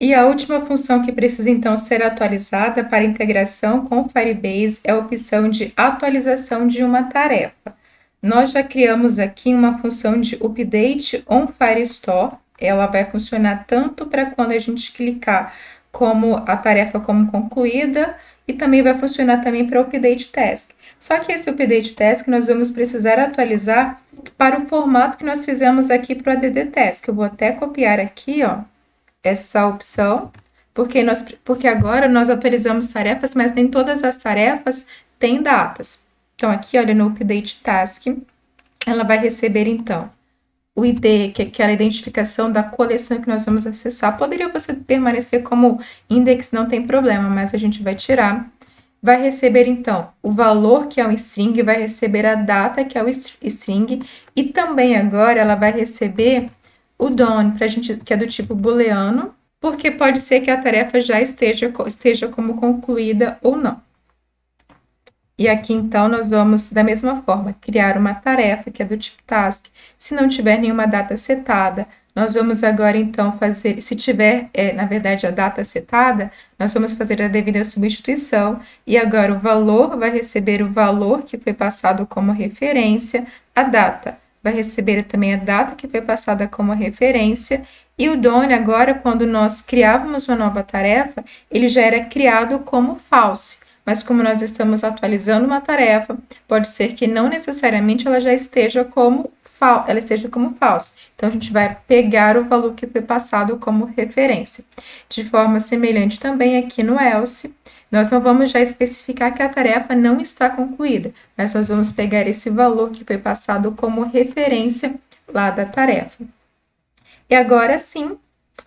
E a última função que precisa então ser atualizada para integração com o Firebase é a opção de atualização de uma tarefa. Nós já criamos aqui uma função de update on Firestore. Ela vai funcionar tanto para quando a gente clicar como a tarefa como concluída e também vai funcionar também para o update task. Só que esse update task nós vamos precisar atualizar para o formato que nós fizemos aqui para o ADD task. Eu vou até copiar aqui, ó, essa opção, porque agora nós atualizamos tarefas, mas nem todas as tarefas têm datas. Então, aqui, olha, no Update Task, ela vai receber, então, o ID, que é aquela identificação da coleção que nós vamos acessar. Poderia você permanecer como index, não tem problema, mas a gente vai tirar. Vai receber, então, o valor, que é um string, vai receber a data, que é o string, e também agora ela vai receber o done, que é do tipo booleano, porque pode ser que a tarefa já esteja como concluída ou não. E aqui, então, nós vamos, da mesma forma, criar uma tarefa, que é do tipo task. Se não tiver nenhuma data setada, nós vamos agora, então, fazer, se tiver, na verdade, a data setada, nós vamos fazer a devida substituição. E agora o valor vai receber o valor que foi passado como referência, a data vai receber também a data que foi passada como referência, e o done, agora, quando nós criávamos uma nova tarefa, ele já era criado como false. Mas como nós estamos atualizando uma tarefa, pode ser que não necessariamente ela já esteja como false. Então, a gente vai pegar o valor que foi passado como referência. De forma semelhante também aqui no else, nós não vamos já especificar que a tarefa não está concluída, mas nós vamos pegar esse valor que foi passado como referência lá da tarefa. E agora sim,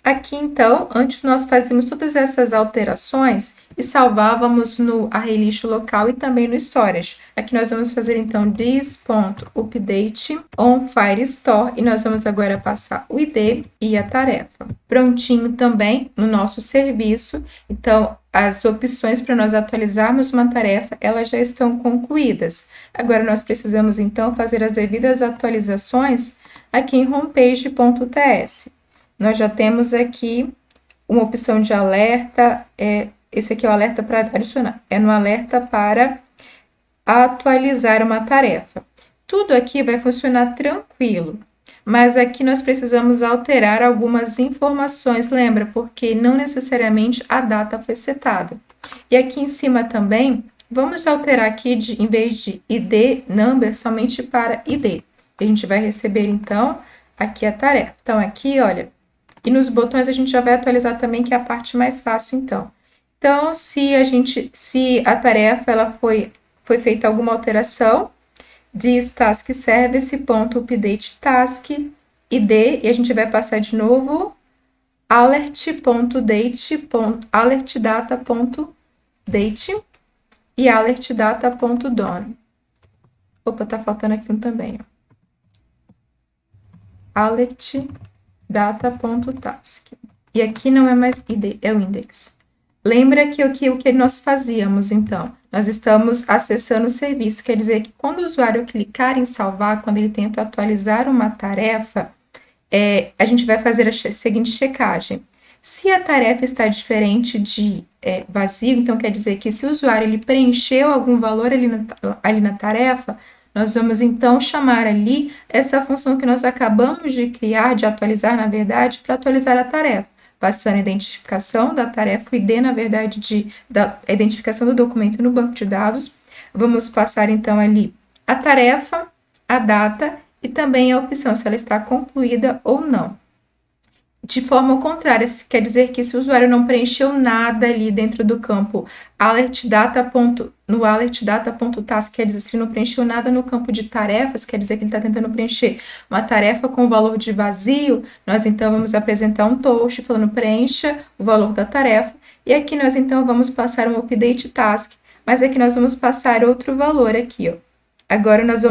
aqui então, antes nós fazíamos todas essas alterações e salvávamos no array lixo local e também no storage. Aqui nós vamos fazer então this.update on Firestore e nós vamos agora passar o ID e a tarefa. Prontinho também no nosso serviço. Então, as opções para nós atualizarmos uma tarefa, elas já estão concluídas. Agora nós precisamos então fazer as devidas atualizações aqui em homepage.ts. Nós já temos aqui uma opção de alerta, esse aqui é o alerta para adicionar, é no alerta para atualizar uma tarefa. Tudo aqui vai funcionar tranquilo, mas aqui nós precisamos alterar algumas informações, lembra? Porque não necessariamente a data foi setada. E aqui em cima também, vamos alterar aqui, em vez de ID, number, somente para ID. A gente vai receber, então, aqui a tarefa. Então, aqui, olha, e nos botões a gente já vai atualizar também, que é a parte mais fácil, então. Então, se a tarefa ela foi feita alguma alteração, diz task service.update task id, e a gente vai passar de novo alertdata.date e alertdata.done. Opa, tá faltando aqui um também, ó. alertdata.task. E aqui não é mais id, é o index. Lembra que o que nós fazíamos, então? Nós estamos acessando o serviço, quer dizer que quando o usuário clicar em salvar, quando ele tenta atualizar uma tarefa, a gente vai fazer a seguinte checagem. Se a tarefa está diferente de vazio, então quer dizer que se o usuário ele preencheu algum valor ali na tarefa, nós vamos então chamar ali essa função que nós acabamos de criar, de atualizar, na verdade, para atualizar a tarefa. Passando a identificação da tarefa, o ID, na verdade, da identificação do documento no banco de dados. Vamos passar, então, ali a tarefa, a data e também a opção se ela está concluída ou não. De forma contrária, quer dizer que se o usuário não preencheu nada ali dentro do campo no alertdata.task, quer dizer, se ele não preencheu nada no campo de tarefas, quer dizer que ele está tentando preencher uma tarefa com valor de vazio, nós então vamos apresentar um toast falando preencha o valor da tarefa, e aqui nós então vamos passar um update task, mas aqui nós vamos passar outro valor aqui, ó. Agora nós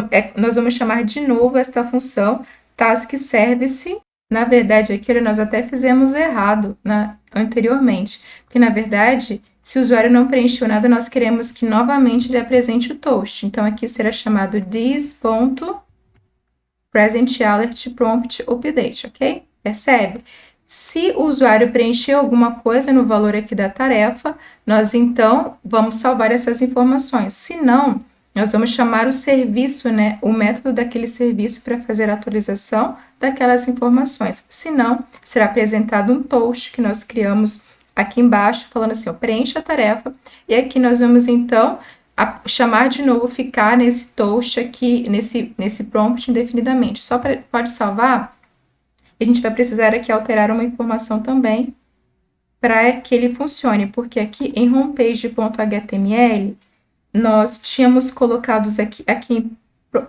vamos chamar de novo esta função task service. Na verdade, aqui nós até fizemos errado anteriormente, porque na verdade, se o usuário não preencheu nada, nós queremos que novamente ele apresente o toast. Então, aqui será chamado this.presentAlertPromptUpdate, ok? Percebe? Se o usuário preencher alguma coisa no valor aqui da tarefa, nós então vamos salvar essas informações. Se não, nós vamos chamar o serviço, né, o método daquele serviço para fazer a atualização daquelas informações. Se não, será apresentado um toast que nós criamos aqui embaixo, falando assim, ó, preencha a tarefa, e aqui nós vamos então chamar de novo, ficar nesse toast aqui, nesse prompt indefinidamente. Pode salvar? A gente vai precisar aqui alterar uma informação também para que ele funcione, porque aqui em homepage.html nós tínhamos colocado aqui em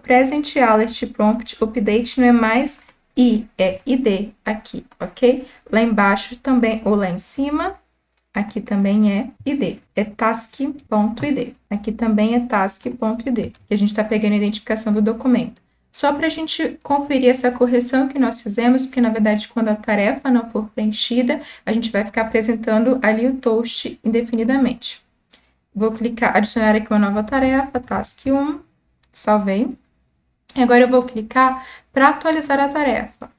present alert prompt update não é mais i, é id aqui, ok? Lá embaixo também, ou lá em cima, aqui também é id, é task.id. Aqui também é task.id, que a gente está pegando a identificação do documento. Só para a gente conferir essa correção que nós fizemos, porque na verdade quando a tarefa não for preenchida, a gente vai ficar apresentando ali o toast indefinidamente. Vou clicar, adicionar aqui uma nova tarefa, task 1, salvei. Agora eu vou clicar para atualizar a tarefa.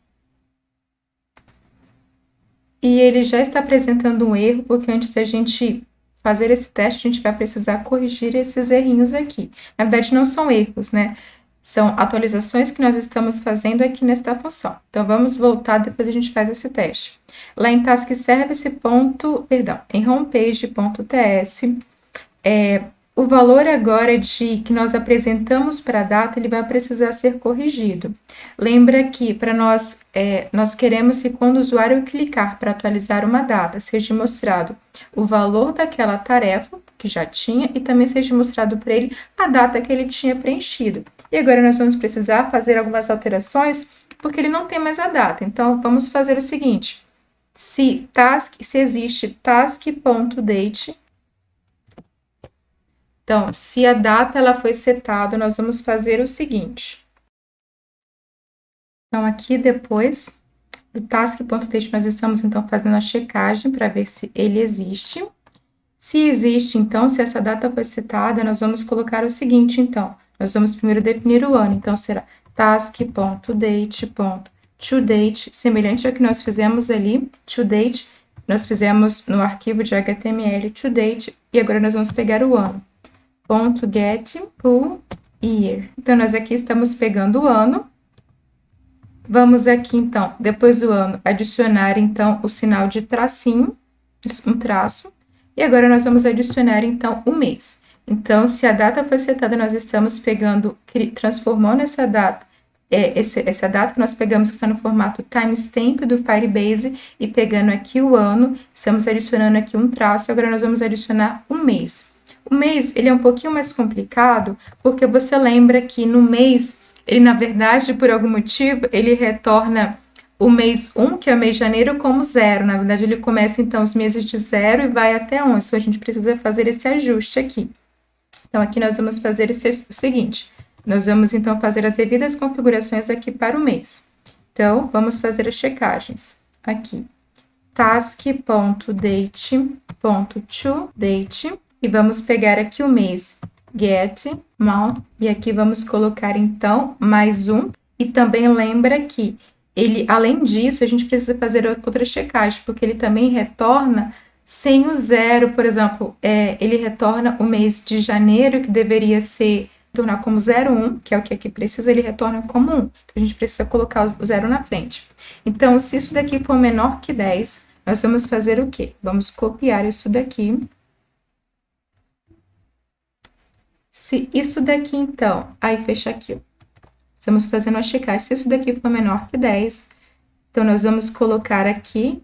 E ele já está apresentando um erro, porque antes da gente fazer esse teste, a gente vai precisar corrigir esses errinhos aqui. Na verdade, não são erros, né? São atualizações que nós estamos fazendo aqui nesta função. Então, vamos voltar, depois a gente faz esse teste. Lá em task service. Em homepage.ts, o valor agora que nós apresentamos para a data, ele vai precisar ser corrigido. Lembra que para nós queremos que quando o usuário clicar para atualizar uma data, seja mostrado o valor daquela tarefa que já tinha e também seja mostrado para ele a data que ele tinha preenchido. E agora nós vamos precisar fazer algumas alterações porque ele não tem mais a data. Então, vamos fazer o seguinte. Se existe task.date, então, se a data ela foi setada, nós vamos fazer o seguinte. Então, aqui depois do task.date, nós estamos então fazendo a checagem para ver se ele existe. Se existe, então, se essa data foi citada, nós vamos colocar o seguinte, então. Nós vamos primeiro definir o ano, então será task.date.toDate, semelhante ao que nós fizemos ali, toDate, nós fizemos no arquivo de HTML toDate, e agora nós vamos pegar o ano. .getPoolYear. Então, nós aqui estamos pegando o ano. Vamos aqui, então, depois do ano, adicionar, então, o sinal de tracinho, um traço. E agora nós vamos adicionar, então, o mês. Então, se a data foi setada, nós estamos pegando, transformando essa data, essa data que nós pegamos, que está no formato timestamp do Firebase, e pegando aqui o ano, estamos adicionando aqui um traço, agora nós vamos adicionar um mês. O mês, ele é um pouquinho mais complicado, porque você lembra que no mês, ele, na verdade, por algum motivo, ele retorna o mês 1, que é o mês de janeiro, como 0. Na verdade, ele começa, então, os meses de 0 e vai até 11. Então, a gente precisa fazer esse ajuste aqui. Então, aqui nós vamos fazer o seguinte. Nós vamos, então, fazer as devidas configurações aqui para o mês. Então, vamos fazer as checagens. Aqui, task.date.toDate. E vamos pegar aqui o mês getMonth, e aqui vamos colocar, então, mais um. E também lembra que ele, além disso, a gente precisa fazer outra checagem, porque ele também retorna sem o 0, por exemplo, ele retorna o mês de janeiro, que deveria retornar como 01, que é o que aqui precisa, ele retorna como 1. Então, a gente precisa colocar o 0 na frente. Então, se isso daqui for menor que 10, nós vamos fazer o quê? Vamos copiar isso daqui. Se isso daqui, então, aí fecha aqui, ó. Estamos fazendo a checagem. Se isso daqui for menor que 10, então nós vamos colocar aqui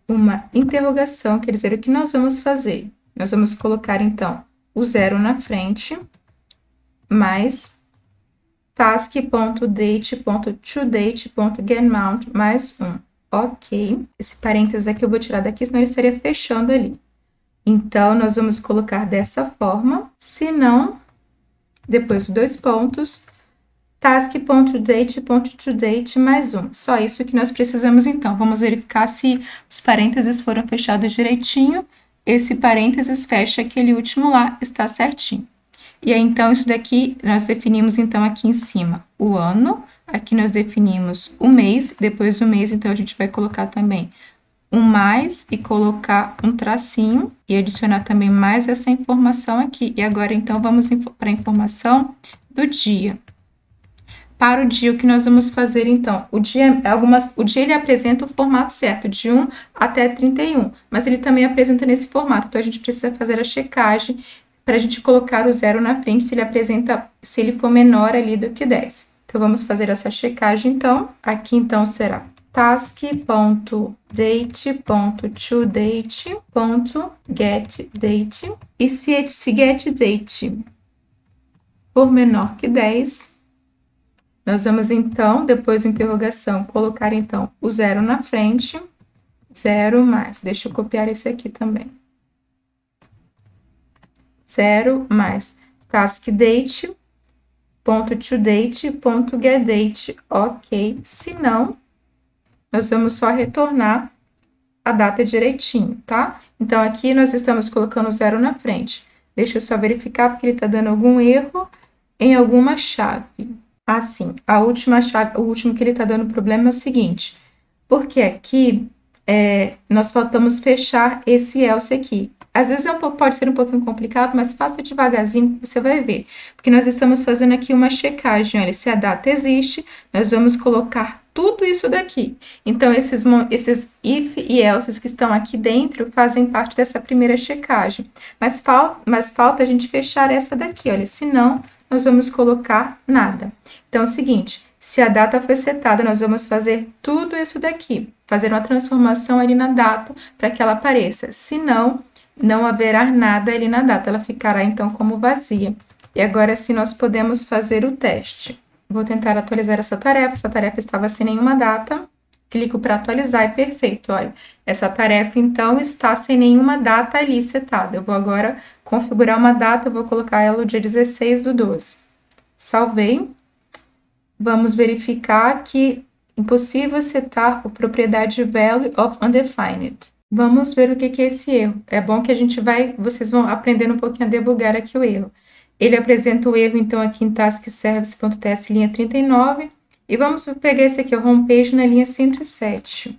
uma interrogação, quer dizer, o que nós vamos fazer? Nós vamos colocar, então, o 0 na frente, mais task.date.toDate.getMount mais 1. Ok. Esse parênteses aqui eu vou tirar daqui, senão ele estaria fechando ali. Então, nós vamos colocar dessa forma, se não, depois dos 2 pontos, task.date.toDate mais 1. Só isso que nós precisamos, então. Vamos verificar se os parênteses foram fechados direitinho. Esse parênteses fecha aquele último lá, está certinho. E aí, então, isso daqui, nós definimos, então, aqui em cima, o ano. Aqui nós definimos o mês, depois do mês, então a gente vai colocar também um mais e colocar um tracinho e adicionar também mais essa informação aqui. E agora, então, vamos para a informação do dia. Para o dia, o que nós vamos fazer, então? O dia ele apresenta o formato certo, de 1 até 31, mas ele também apresenta nesse formato, então a gente precisa fazer a checagem para a gente colocar o 0 na frente, se ele for menor ali do que 10. Então, vamos fazer essa checagem, então. Aqui, então, será task.date.toDate.getDate. E se esse getDate for menor que 10, nós vamos, então, depois da interrogação, colocar, então, o 0 na frente, 0 mais. Deixa eu copiar esse aqui também. 0 mais taskDate.toDate.getDate. Ok. Se não, nós vamos só retornar a data direitinho, tá? Então, aqui nós estamos colocando 0 na frente. Deixa eu só verificar, porque ele está dando algum erro em alguma chave. Assim, a última chave, o último que ele está dando problema é o seguinte, porque aqui nós faltamos fechar esse else aqui. Às vezes pode ser um pouquinho complicado, mas faça devagarzinho que você vai ver. Porque nós estamos fazendo aqui uma checagem, olha, se a data existe, nós vamos colocar tudo isso daqui. Então, esses if e elses que estão aqui dentro fazem parte dessa primeira checagem. Mas falta a gente fechar essa daqui, olha, senão nós vamos colocar nada. Então, é o seguinte, se a data foi setada, nós vamos fazer tudo isso daqui, fazer uma transformação ali na data para que ela apareça. Se não, não haverá nada ali na data, ela ficará então como vazia. E agora sim nós podemos fazer o teste. Vou tentar atualizar essa tarefa estava sem nenhuma data. Clico para atualizar e perfeito, olha, essa tarefa então está sem nenhuma data ali setada. Eu vou agora configurar uma data, eu vou colocar ela o dia 16/12. Salvei. Vamos verificar que impossível setar o propriedade value of undefined. Vamos ver o que é esse erro. É bom que vocês vão aprendendo um pouquinho a debugar aqui o erro. Ele apresenta o erro, então, aqui em taskservice.ts, linha 39. E vamos pegar esse aqui, o homepage, na linha 107.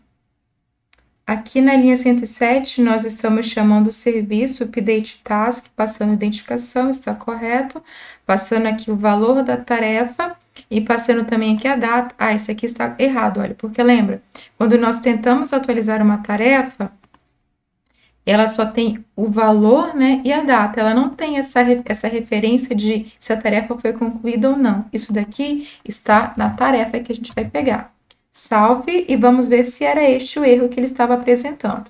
Aqui na linha 107, nós estamos chamando o serviço update task, passando a identificação, está correto. Passando aqui o valor da tarefa e passando também aqui a data. Ah, esse aqui está errado, olha, porque lembra, quando nós tentamos atualizar uma tarefa, ela só tem o valor, né, e a data. Ela não tem essa referência de se a tarefa foi concluída ou não. Isso daqui está na tarefa que a gente vai pegar. Salve e vamos ver se era este o erro que ele estava apresentando.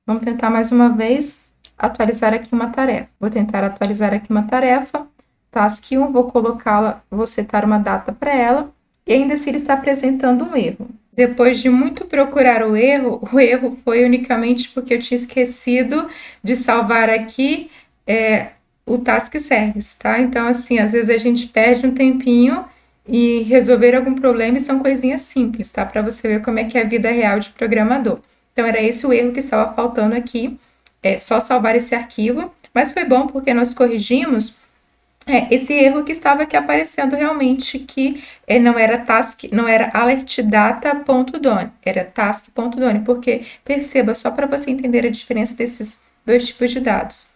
Vamos tentar mais uma vez atualizar aqui uma tarefa. Vou tentar atualizar aqui uma tarefa. Task 1, vou setar uma data para ela. E ainda assim ele está apresentando um erro. Depois de muito procurar o erro foi unicamente porque eu tinha esquecido de salvar aqui o task service, tá? Então, assim, às vezes a gente perde um tempinho e resolver algum problema e são coisinhas simples, tá? Para você ver como é que é a vida real de programador. Então, era esse o erro que estava faltando aqui, só salvar esse arquivo, mas foi bom porque nós corrigimos esse erro que estava aqui aparecendo realmente, que não era alertdata.done, era task.done, porque, perceba, só para você entender a diferença desses dois tipos de dados.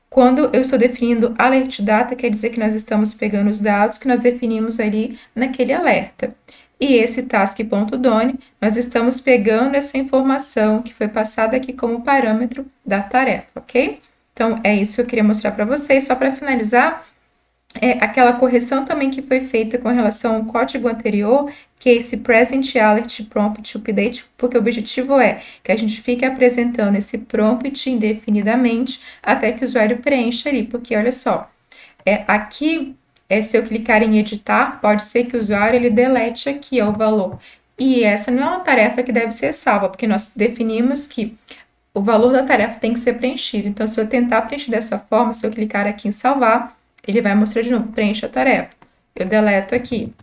Quando eu estou definindo alert data, quer dizer que nós estamos pegando os dados que nós definimos ali naquele alerta. E esse task.done, nós estamos pegando essa informação que foi passada aqui como parâmetro da tarefa, ok? Então, é isso que eu queria mostrar para vocês. Só para finalizar, aquela correção também que foi feita com relação ao código anterior, que é esse present alert prompt update, porque o objetivo é que a gente fique apresentando esse prompt indefinidamente até que o usuário preencha ali, porque olha só, aqui, se eu clicar em editar, pode ser que o usuário ele delete aqui o valor, e essa não é uma tarefa que deve ser salva, porque nós definimos que o valor da tarefa tem que ser preenchido. Então, se eu tentar preencher dessa forma, se eu clicar aqui em salvar, ele vai mostrar de novo, preencha a tarefa. Eu deleto aqui.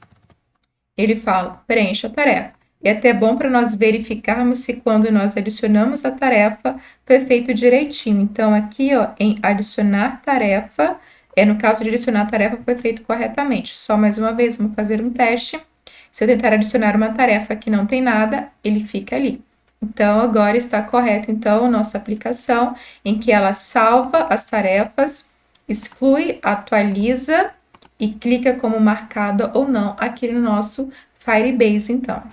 Ele fala, preencha a tarefa. E é até bom para nós verificarmos se quando nós adicionamos a tarefa, foi feito direitinho. Então, aqui, ó, em adicionar tarefa, no caso de adicionar a tarefa, foi feito corretamente. Só mais uma vez, vamos fazer um teste. Se eu tentar adicionar uma tarefa que não tem nada, ele fica ali. Então, agora está correto, então, nossa aplicação, em que ela salva as tarefas, exclui, atualiza e clica como marcada ou não aqui no nosso Firebase, então.